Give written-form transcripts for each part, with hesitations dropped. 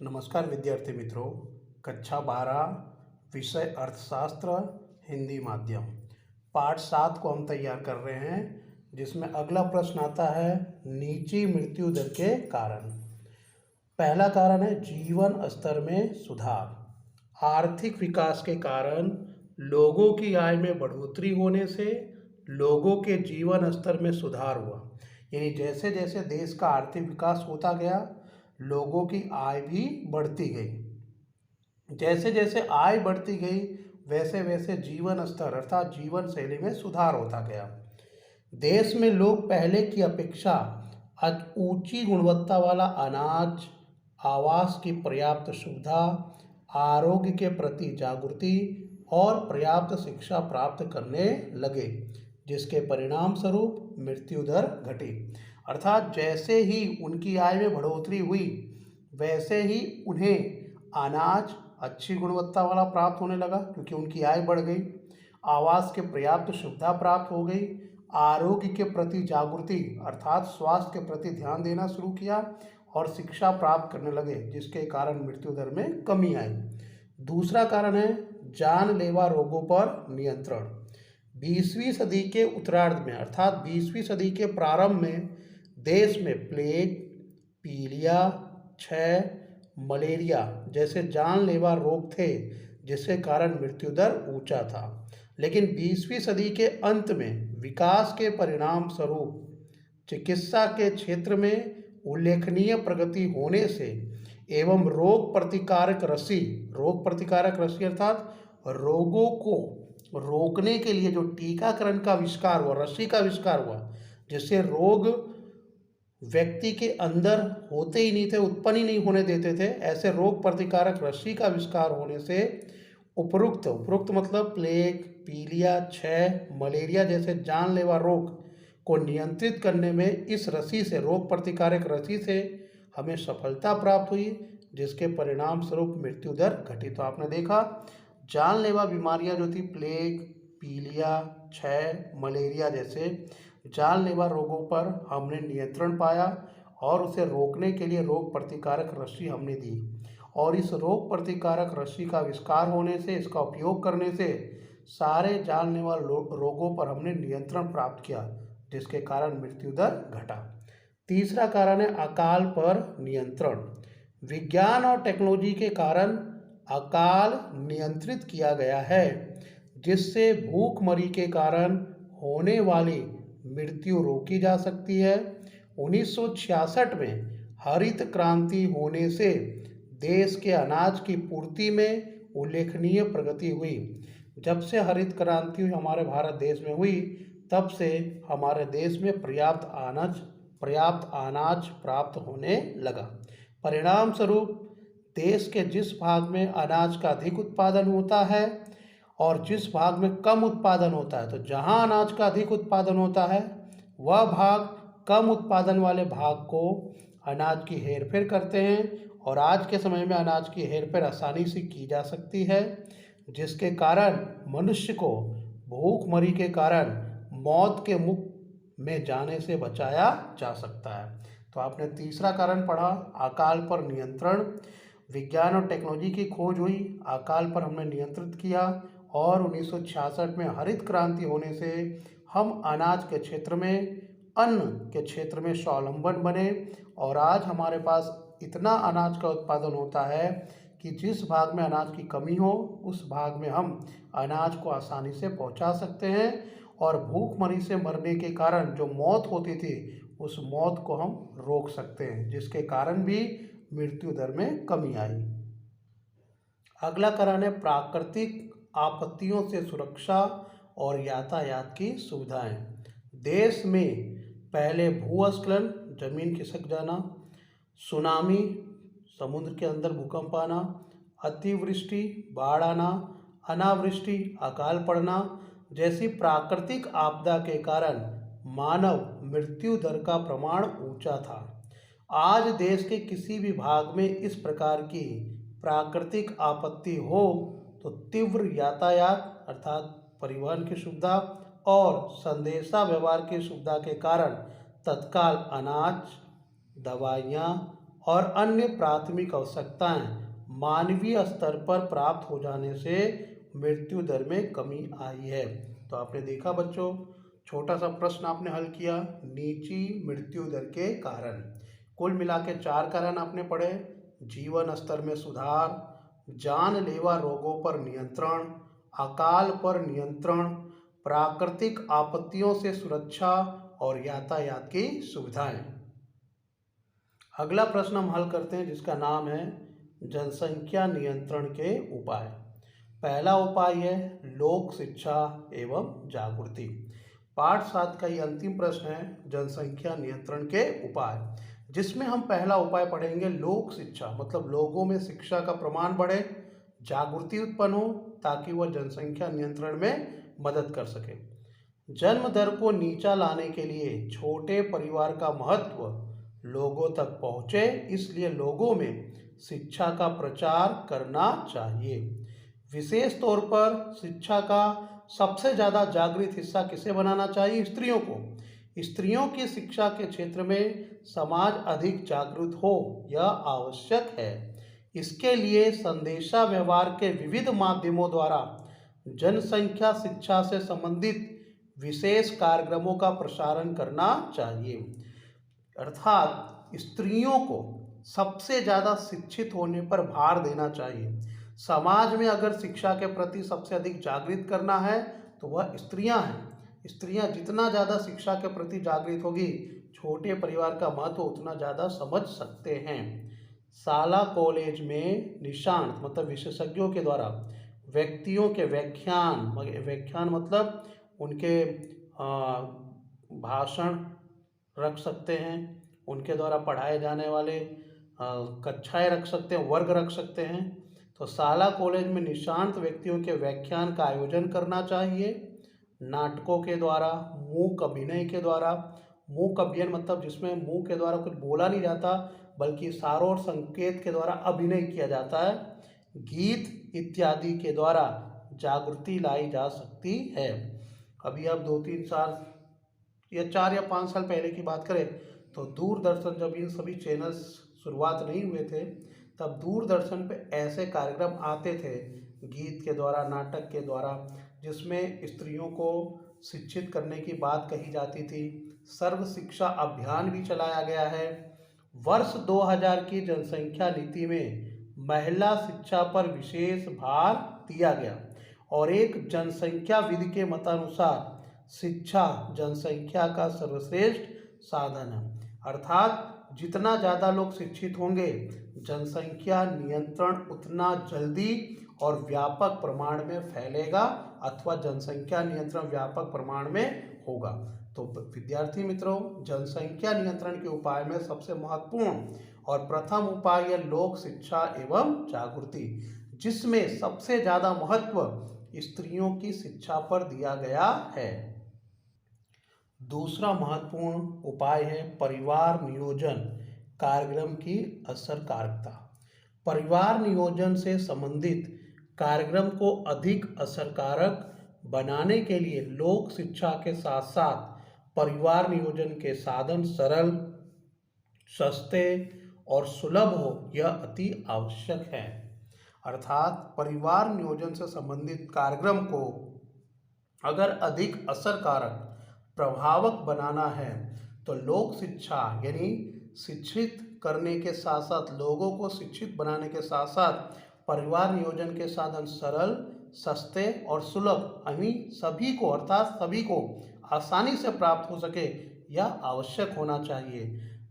नमस्कार विद्यार्थी मित्रों। कक्षा 12 विषय अर्थशास्त्र हिंदी माध्यम पाठ 7 को हम तैयार कर रहे हैं, जिसमें अगला प्रश्न आता है नीची मृत्यु दर के कारण। पहला कारण है जीवन स्तर में सुधार। आर्थिक विकास के कारण लोगों की आय में बढ़ोतरी होने से लोगों के जीवन स्तर में सुधार हुआ। यानी जैसे जैसे देश का आर्थिक विकास होता गया, लोगों की आय भी बढ़ती गई। जैसे जैसे आय बढ़ती गई, वैसे वैसे जीवन स्तर अर्थात जीवन शैली में सुधार होता गया। देश में लोग पहले की अपेक्षा आज ऊंची गुणवत्ता वाला अनाज, आवास की पर्याप्त सुविधा, आरोग्य के प्रति जागृति और पर्याप्त शिक्षा प्राप्त करने लगे, जिसके परिणाम स्वरूप मृत्यु दर घटी। अर्थात जैसे ही उनकी आय में बढ़ोतरी हुई, वैसे ही उन्हें अनाज अच्छी गुणवत्ता वाला प्राप्त होने लगा क्योंकि उनकी आय बढ़ गई, आवास के पर्याप्त सुविधा प्राप्त हो गई, आरोग्य के प्रति जागृति अर्थात स्वास्थ्य के प्रति ध्यान देना शुरू किया और शिक्षा प्राप्त करने लगे, जिसके कारण मृत्यु दर में कमी आई। दूसरा कारण है जानलेवा रोगों पर नियंत्रण। 20वीं सदी के उत्तरार्ध में अर्थात 20वीं सदी के प्रारंभ में देश में प्लेग, पीलिया, क्षय, मलेरिया जैसे जानलेवा रोग थे, जिसके कारण मृत्यु दर ऊंचा था। लेकिन 20वीं सदी के अंत में विकास के परिणाम स्वरूप चिकित्सा के क्षेत्र में उल्लेखनीय प्रगति होने से एवं रोग प्रतिकारक रसी अर्थात रोगों को रोकने के लिए जो टीकाकरण का आविष्कार हुआ, रसी का आविष्कार हुआ, जिससे रोग व्यक्ति के अंदर होते ही नहीं थे, उत्पन्न ही नहीं होने देते थे, ऐसे रोग प्रतिकारक रसी का आविष्कार होने से उपरोक्त मतलब प्लेग, पीलिया, क्षय, मलेरिया जैसे जानलेवा रोग को नियंत्रित करने में इस रसी से, रोग प्रतिकारक रसी से हमें सफलता प्राप्त हुई, जिसके परिणाम स्वरूप मृत्यु दर घटी। तो आपने देखा जानलेवा बीमारियां जो थी, प्लेग, पीलिया, क्षय, मलेरिया जैसे जानलेवा रोगों पर हमने नियंत्रण पाया और उसे रोकने के लिए रोग प्रतिकारक रस्सी हमने दी। और इस रोग प्रतिकारक रस्सी का आविष्कार होने से, इसका उपयोग करने से सारे जानलेवा रोगों पर हमने नियंत्रण प्राप्त किया, जिसके कारण मृत्यु दर घटा। तीसरा कारण है अकाल पर नियंत्रण। विज्ञान और टेक्नोलॉजी के कारण अकाल नियंत्रित किया गया है, जिससे भूखमरी के कारण होने वाली मृत्यु रोकी जा सकती है। 1966 में हरित क्रांति होने से देश के अनाज की पूर्ति में उल्लेखनीय प्रगति हुई। जब से हरित क्रांति हमारे भारत देश में हुई, तब से हमारे देश में पर्याप्त अनाज प्राप्त होने लगा। परिणाम स्वरूप देश के जिस भाग में अनाज का अधिक उत्पादन होता है और जिस भाग में कम उत्पादन होता है, तो जहां अनाज का अधिक उत्पादन होता है, वह भाग कम उत्पादन वाले भाग को अनाज की हेरफेर करते हैं। और आज के समय में अनाज की हेरफेर आसानी से की जा सकती है, जिसके कारण मनुष्य को भूखमरी के कारण मौत के मुख में जाने से बचाया जा सकता है। तो आपने तीसरा कारण पढ़ा, अकाल पर नियंत्रण। विज्ञान और टेक्नोलॉजी की खोज हुई, अकाल पर हमने नियंत्रित किया और 1966 में हरित क्रांति होने से हम अनाज के क्षेत्र में, अन्न के क्षेत्र में स्वावलंबन बने और आज हमारे पास इतना अनाज का उत्पादन होता है कि जिस भाग में अनाज की कमी हो, उस भाग में हम अनाज को आसानी से पहुंचा सकते हैं और भूखमरी से मरने के कारण जो मौत होती थी, उस मौत को हम रोक सकते हैं, जिसके कारण भी मृत्यु दर में कमी आई। अगला कारण है प्राकृतिक आपत्तियों से सुरक्षा और यातायात की सुविधाएं। देश में पहले भूस्खलन, जमीन खिसक जाना, सुनामी, समुद्र के अंदर भूकंप आना, अतिवृष्टि, बाढ़ आना, अनावृष्टि, अकाल पड़ना जैसी प्राकृतिक आपदा के कारण मानव मृत्यु दर का प्रमाण ऊंचा था। आज देश के किसी भी भाग में इस प्रकार की प्राकृतिक आपत्ति हो तो तीव्र यातायात अर्थात परिवहन की सुविधा और संदेशा व्यवहार की सुविधा के कारण तत्काल अनाज, दवाइयाँ और अन्य प्राथमिक आवश्यकताएं मानवीय स्तर पर प्राप्त हो जाने से मृत्यु दर में कमी आई है। तो आपने देखा बच्चों, छोटा सा प्रश्न आपने हल किया, नीची मृत्यु दर के कारण। कुल मिला के 4 कारण आपने पढ़े: जीवन स्तर में सुधार, जानलेवा रोगों पर नियंत्रण, अकाल पर नियंत्रण, प्राकृतिक आपत्तियों से सुरक्षा और यातायात की सुविधाएं। अगला प्रश्न हम हल करते हैं जिसका नाम है जनसंख्या नियंत्रण के उपाय। पहला उपाय है लोक शिक्षा एवं जागृति। पाठ 7 का ये अंतिम प्रश्न है जनसंख्या नियंत्रण के उपाय, जिसमें हम पहला उपाय पढ़ेंगे लोक शिक्षा, मतलब लोगों में शिक्षा का प्रमाण बढ़े, जागृति उत्पन्न हो ताकि वह जनसंख्या नियंत्रण में मदद कर सके। जन्म दर को नीचा लाने के लिए छोटे परिवार का महत्व लोगों तक पहुँचे, इसलिए लोगों में शिक्षा का प्रचार करना चाहिए। विशेष तौर पर शिक्षा का सबसे ज़्यादा जागृत हिस्सा किसे बनाना चाहिए? स्त्रियों को। स्त्रियों की शिक्षा के क्षेत्र में समाज अधिक जागरूक हो, यह आवश्यक है। इसके लिए संदेशा व्यवहार के विविध माध्यमों द्वारा जनसंख्या शिक्षा से संबंधित विशेष कार्यक्रमों का प्रसारण करना चाहिए। अर्थात स्त्रियों को सबसे ज़्यादा शिक्षित होने पर भार देना चाहिए। समाज में अगर शिक्षा के प्रति सबसे अधिक जागृत करना है तो वह स्त्रियां हैं। स्त्रियां जितना ज़्यादा शिक्षा के प्रति जागृत होगी, छोटे परिवार का महत्व उतना ज़्यादा समझ सकते हैं। शाला कॉलेज में निष्णात मतलब विशेषज्ञों के द्वारा व्यक्तियों के व्याख्यान मतलब उनके भाषण रख सकते हैं, उनके द्वारा पढ़ाए जाने वाले कक्षाएं रख सकते हैं, वर्ग रख सकते हैं। तो शाला कॉलेज में निष्णात व्यक्तियों के व्याख्यान का आयोजन करना चाहिए, नाटकों के द्वारा, मूक अभिनय के द्वारा। मूक अभिनय मतलब जिसमें मुंह के द्वारा कुछ बोला नहीं जाता बल्कि इशारों और संकेत के द्वारा अभिनय किया जाता है। गीत इत्यादि के द्वारा जागृति लाई जा सकती है। अभी आप 2-3 साल या 4 या 5 साल पहले की बात करें तो दूरदर्शन, जब इन सभी चैनल्स शुरुआत नहीं हुए थे, तब दूरदर्शन पे ऐसे कार्यक्रम आते थे गीत के द्वारा, नाटक के द्वारा, जिसमें स्त्रियों को शिक्षित करने की बात कही जाती थी। सर्व शिक्षा अभियान भी चलाया गया है। वर्ष 2000 की जनसंख्या नीति में महिला शिक्षा पर विशेष भार दिया गया और एक जनसंख्या विधि के मतानुसार शिक्षा जनसंख्या का सर्वश्रेष्ठ साधन है। अर्थात जितना ज़्यादा लोग शिक्षित होंगे, जनसंख्या नियंत्रण उतना जल्दी और व्यापक प्रमाण में फैलेगा अथवा जनसंख्या नियंत्रण व्यापक प्रमाण में होगा। तो विद्यार्थी मित्रों, जनसंख्या नियंत्रण के उपाय में सबसे महत्वपूर्ण और प्रथम उपाय है लोक शिक्षा एवं जागृति, जिसमें सबसे ज़्यादा महत्व स्त्रियों की शिक्षा पर दिया गया है। दूसरा महत्वपूर्ण उपाय है परिवार नियोजन कार्यक्रम की असरकारिता। परिवार नियोजन से संबंधित कार्यक्रम को अधिक असरकारक बनाने के लिए लोक शिक्षा के साथ साथ परिवार नियोजन के साधन सरल, सस्ते और सुलभ हो, यह अति आवश्यक है। अर्थात परिवार नियोजन से संबंधित कार्यक्रम को अगर अधिक असरकारक, प्रभावक बनाना है तो लोक शिक्षा यानी शिक्षित करने के साथ साथ, लोगों को शिक्षित बनाने के साथ साथ परिवार नियोजन के साधन सरल, सस्ते और सुलभ यानी सभी को, अर्थात सभी को आसानी से प्राप्त हो सके, यह आवश्यक होना चाहिए।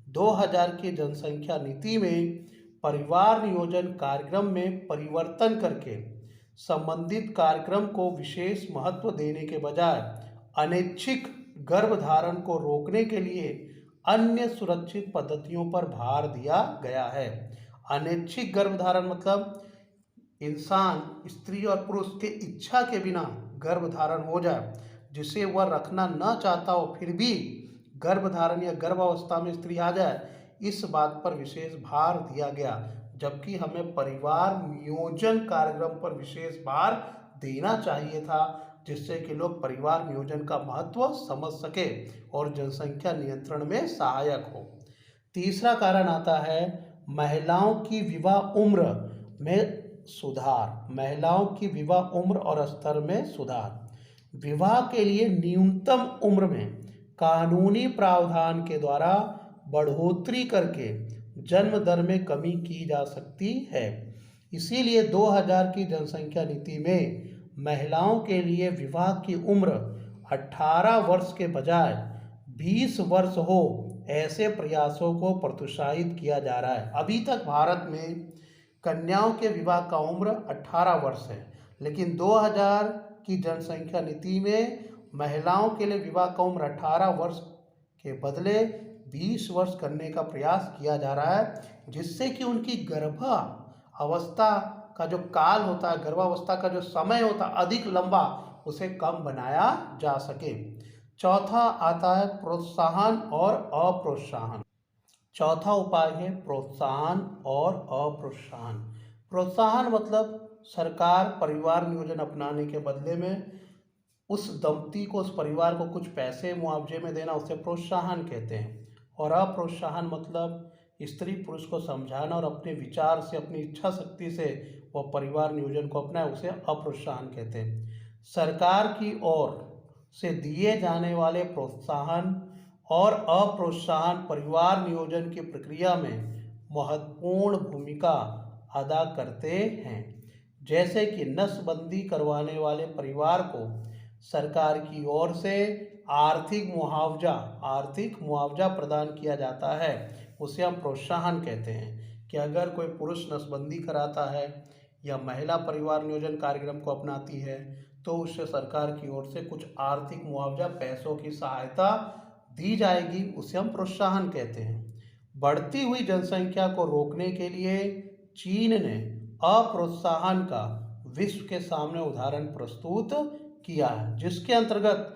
2000 की जनसंख्या नीति में परिवार नियोजन कार्यक्रम में परिवर्तन करके संबंधित कार्यक्रम को विशेष महत्व देने के बजाय अनैच्छिक गर्भधारण को रोकने के लिए अन्य सुरक्षित पद्धतियों पर भार दिया गया है। अनैच्छिक गर्भधारण मतलब इंसान, स्त्री और पुरुष के इच्छा के बिना गर्भधारण हो जाए, जिसे वह रखना न चाहता हो फिर भी गर्भधारण या गर्भावस्था में स्त्री आ जाए, इस बात पर विशेष भार दिया गया। जबकि हमें परिवार नियोजन कार्यक्रम पर विशेष भार देना चाहिए था, जिससे कि लोग परिवार नियोजन का महत्व समझ सके और जनसंख्या नियंत्रण में सहायक हो। तीसरा कारण आता है महिलाओं की विवाह उम्र में सुधार, महिलाओं की विवाह उम्र और स्तर में सुधार, विवाह के लिए न्यूनतम उम्र में कानूनी प्रावधान के द्वारा बढ़ोतरी करके जन्म दर में कमी की जा सकती है। इसीलिए 2000 की जनसंख्या नीति में महिलाओं के लिए विवाह की उम्र 18 वर्ष के बजाय 20 वर्ष हो, ऐसे प्रयासों को प्रोत्साहित किया जा रहा है। अभी तक भारत में कन्याओं के विवाह का उम्र 18 वर्ष है, लेकिन 2000 की जनसंख्या नीति में महिलाओं के लिए विवाह का उम्र 18 वर्ष के बदले 20 वर्ष करने का प्रयास किया जा रहा है, जिससे कि उनकी गर्भावस्था का जो काल होता है, गर्भावस्था का जो समय होता है अधिक लंबा, उसे कम बनाया जा सके। चौथा आता है प्रोत्साहन और अप्रोत्साहन। चौथा उपाय है प्रोत्साहन और अप्रोत्साहन। प्रोत्साहन मतलब सरकार परिवार नियोजन अपनाने के बदले में उस दंपति को, उस परिवार को कुछ पैसे मुआवजे में देना, उसे प्रोत्साहन कहते हैं। और अप्रोत्साहन मतलब स्त्री पुरुष को समझाना और अपने विचार से, अपनी इच्छा शक्ति से वह परिवार नियोजन को अपनाए, उसे अप्रोत्साहन कहते हैं। सरकार की ओर से दिए जाने वाले प्रोत्साहन और अप्रोत्साहन परिवार नियोजन की प्रक्रिया में महत्वपूर्ण भूमिका अदा करते हैं। जैसे कि नसबंदी करवाने वाले परिवार को सरकार की ओर से आर्थिक मुआवजा प्रदान किया जाता है, उसे हम प्रोत्साहन कहते हैं। कि अगर कोई पुरुष नसबंदी कराता है या महिला परिवार नियोजन कार्यक्रम को अपनाती है तो उसे सरकार की ओर से कुछ आर्थिक मुआवजा, पैसों की सहायता दी जाएगी, उसे हम प्रोत्साहन कहते हैं। बढ़ती हुई जनसंख्या को रोकने के लिए चीन ने अप्रोत्साहन का विश्व के सामने उदाहरण प्रस्तुत किया है, जिसके अंतर्गत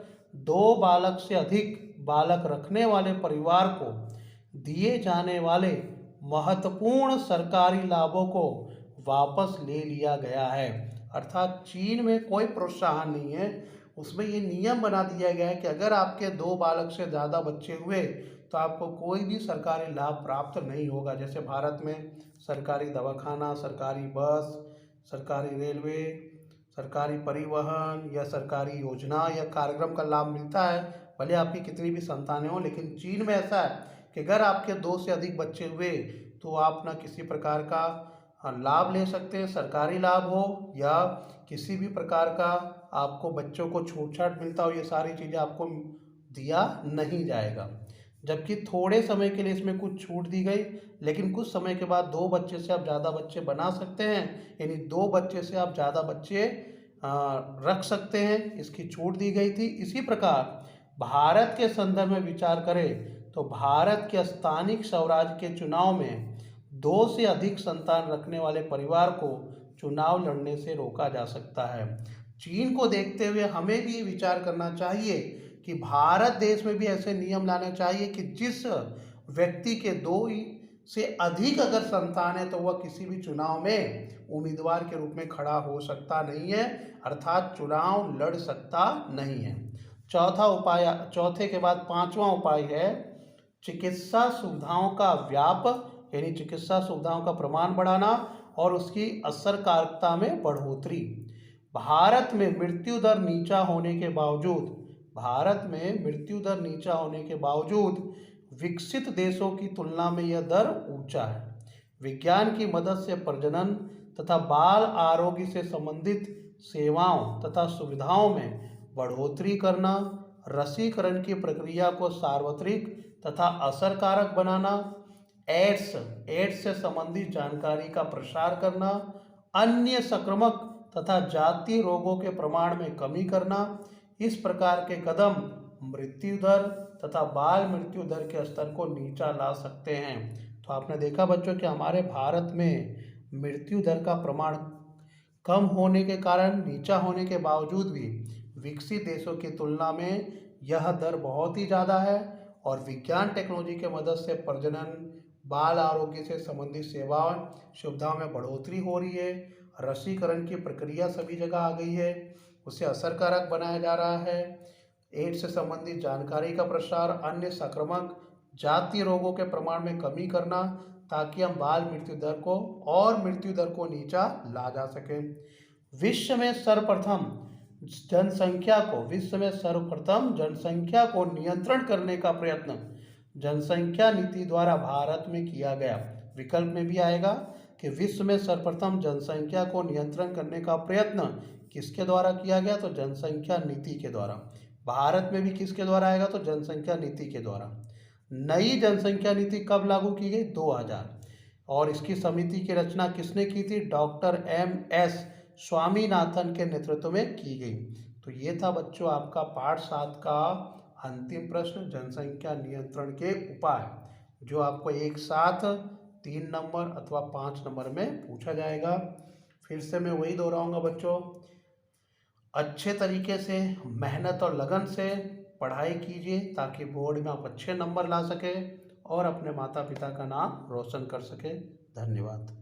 2 बालक से अधिक बालक रखने वाले परिवार को दिए जाने वाले महत्वपूर्ण सरकारी लाभों को वापस ले लिया गया है। अर्थात चीन में कोई प्रोत्साहन नहीं है, उसमें ये नियम बना दिया गया है कि अगर आपके 2 बालक से ज़्यादा बच्चे हुए तो आपको कोई भी सरकारी लाभ प्राप्त नहीं होगा। जैसे भारत में सरकारी दवाखाना, सरकारी बस, सरकारी रेलवे, सरकारी परिवहन या सरकारी योजना या कार्यक्रम का लाभ मिलता है, भले आपकी कितनी भी संतानें हों। लेकिन चीन में ऐसा है कि अगर आपके 2 से अधिक बच्चे हुए तो आप ना किसी प्रकार का लाभ ले सकते हैं, सरकारी लाभ हो या किसी भी प्रकार का आपको बच्चों को छूट छाट मिलता हो, ये सारी चीज़ें आपको दिया नहीं जाएगा। जबकि थोड़े समय के लिए इसमें कुछ छूट दी गई, लेकिन कुछ समय के बाद 2 बच्चे से आप ज़्यादा बच्चे बना सकते हैं, यानी 2 बच्चे से आप ज़्यादा बच्चे रख सकते हैं, इसकी छूट दी गई थी। इसी प्रकार भारत के संदर्भ में विचार करें तो भारत के स्थानिक स्वराज के चुनाव में 2 से अधिक संतान रखने वाले परिवार को चुनाव लड़ने से रोका जा सकता है। चीन को देखते हुए हमें भी विचार करना चाहिए कि भारत देश में भी ऐसे नियम लाने चाहिए कि जिस व्यक्ति के 2 से अधिक अगर संतान है तो वह किसी भी चुनाव में उम्मीदवार के रूप में खड़ा हो सकता नहीं है, अर्थात चुनाव लड़ सकता नहीं है। चौथे के बाद 5वां उपाय है चिकित्सा सुविधाओं का व्याप, यानी चिकित्सा सुविधाओं का प्रमाण बढ़ाना और उसकी असरकारिता में बढ़ोतरी। भारत में मृत्यु दर नीचा होने के बावजूद विकसित देशों की तुलना में यह दर ऊंचा है। विज्ञान की मदद से प्रजनन तथा बाल आरोग्य से संबंधित सेवाओं तथा सुविधाओं में बढ़ोतरी करना, रसीकरण की प्रक्रिया को सार्वत्रिक तथा असरकारक बनाना, एड्स से संबंधित जानकारी का प्रसार करना, अन्य संक्रामक तथा जातीय रोगों के प्रमाण में कमी करना, इस प्रकार के कदम मृत्यु दर तथा बाल मृत्यु दर के स्तर को नीचा ला सकते हैं। तो आपने देखा बच्चों कि हमारे भारत में मृत्यु दर का प्रमाण कम होने के कारण, नीचा होने के बावजूद भी विकसित देशों की तुलना में यह दर बहुत ही ज़्यादा है। और विज्ञान टेक्नोलॉजी के मदद से प्रजनन, बाल आरोग्य से संबंधित सुविधाओं में बढ़ोतरी हो रही है, रसीकरण की प्रक्रिया सभी जगह आ गई है, उसे असरकारक बनाया जा रहा है, एड्स से संबंधित जानकारी का प्रसार, अन्य संक्रामक जातीय रोगों के प्रमाण में कमी करना, ताकि हम बाल मृत्यु दर को और मृत्यु दर को नीचा ला जा सके। विश्व में सर्वप्रथम जनसंख्या को नियंत्रण करने का प्रयत्न जनसंख्या नीति द्वारा भारत में किया गया। विकल्प में भी आएगा कि विश्व में सर्वप्रथम जनसंख्या को नियंत्रण करने का प्रयत्न किसके द्वारा किया गया, तो जनसंख्या नीति के द्वारा। भारत में भी किसके द्वारा आएगा, तो जनसंख्या नीति के द्वारा। नई जनसंख्या नीति कब लागू की गई, 2000, और इसकी समिति की रचना किसने की थी, डॉक्टर MS स्वामीनाथन के नेतृत्व में की गई। तो ये था बच्चों आपका पाठ 7 का अंतिम प्रश्न, जनसंख्या नियंत्रण के उपाय, जो आपको एक साथ 3 नंबर अथवा 5 नंबर में पूछा जाएगा। फिर से मैं वही दोहराऊंगा बच्चों, अच्छे तरीके से मेहनत और लगन से पढ़ाई कीजिए ताकि बोर्ड में आप अच्छे नंबर ला सकें और अपने माता पिता का नाम रोशन कर सकें। धन्यवाद।